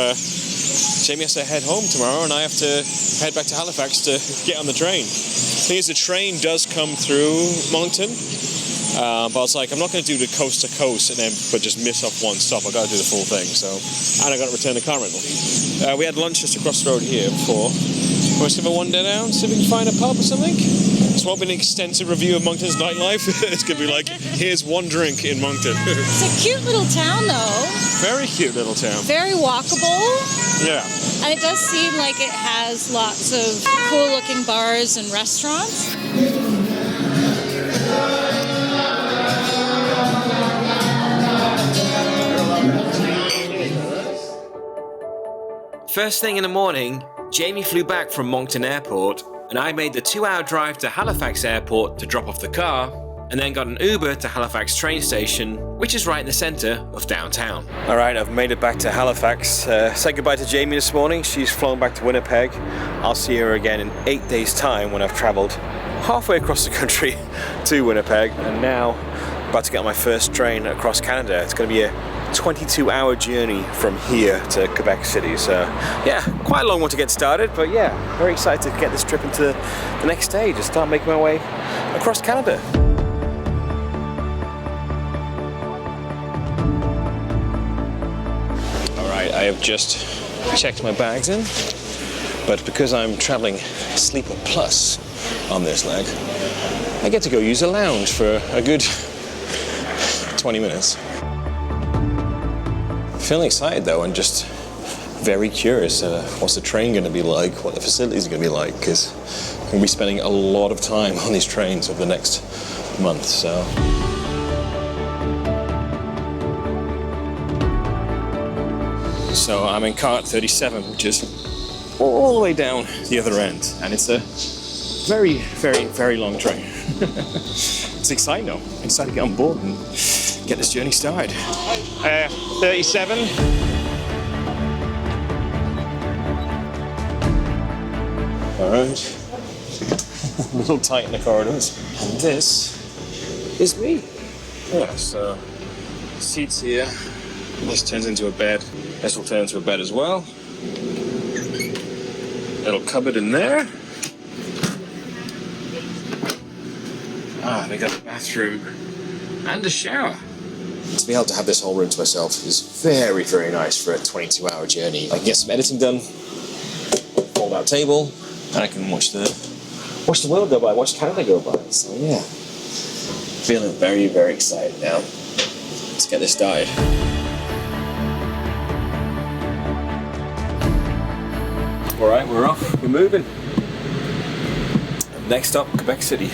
Jamie has to head home tomorrow, and I have to head back to Halifax to get on the train. The thing is, the train does come through Moncton, but I was like, I'm not going to do the coast to coast but just miss off one stop. I got to do the full thing. And I got to return the car rental. We had lunch just across the road here before. We're just going to wander down, see if we can find a pub or something. This won't be an extensive review of Moncton's nightlife. It's going to be like, here's one drink in Moncton. It's a cute little town, though. Very cute little town. Very walkable. Yeah. And it does seem like it has lots of cool-looking bars and restaurants. First thing in the morning, Jamie flew back from Moncton Airport, and I made the 2-hour drive to Halifax Airport to drop off the car, and then got an Uber to Halifax train station, which is right in the centre of downtown. Alright, I've made it back to Halifax. Said goodbye to Jamie this morning. She's flown back to Winnipeg. I'll see her again in 8 days' time when I've travelled halfway across the country to Winnipeg, and now about to get on my first train across Canada. It's going to be a 22-hour journey from here to Quebec City, so yeah, quite a long one to get started, but yeah, very excited to get this trip into the next stage and start making my way across Canada. Alright, I have just checked my bags in, but because I'm traveling Sleeper Plus on this leg, I get to go use a lounge for a good 20 minutes. Feeling excited though, and just very curious. What's the train going to be like? What the facilities are going to be like? Because I'm going to be spending a lot of time on these trains over the next month. So I'm in cart 37, which is all the way down the other end, and it's a very, very, very long train. It's exciting though. I'm excited to get on board and get this journey started. 37. All right. A little tight in the corridors. And this is me. Yeah, so seats here. This turns into a bed. This will turn into a bed as well. Little cupboard in there. Ah, they got a bathroom and a shower. To be able to have this whole room to myself is very, very nice for a 22-hour journey. I can get some editing done, fold-out table, and I can watch the world go by, watch Canada go by. So yeah, feeling very, very excited now. Let's get this started. All right, we're off. We're moving. Next stop, Quebec City.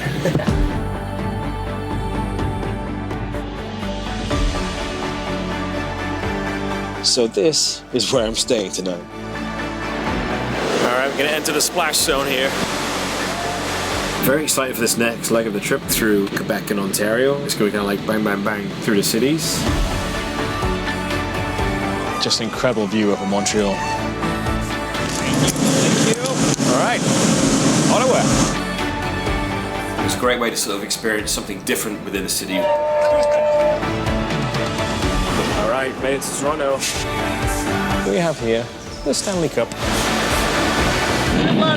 So this is where I'm staying tonight. All right, we're gonna enter the splash zone here. Very excited for this next leg of the trip through Quebec and Ontario. It's going to kind of like bang, bang, bang through the cities. Just an incredible view over Montreal. Thank you. All right, Ottawa. It's a great way to sort of experience something different within the city. All right, made it to Toronto. What do we have here? The Stanley Cup. Good luck.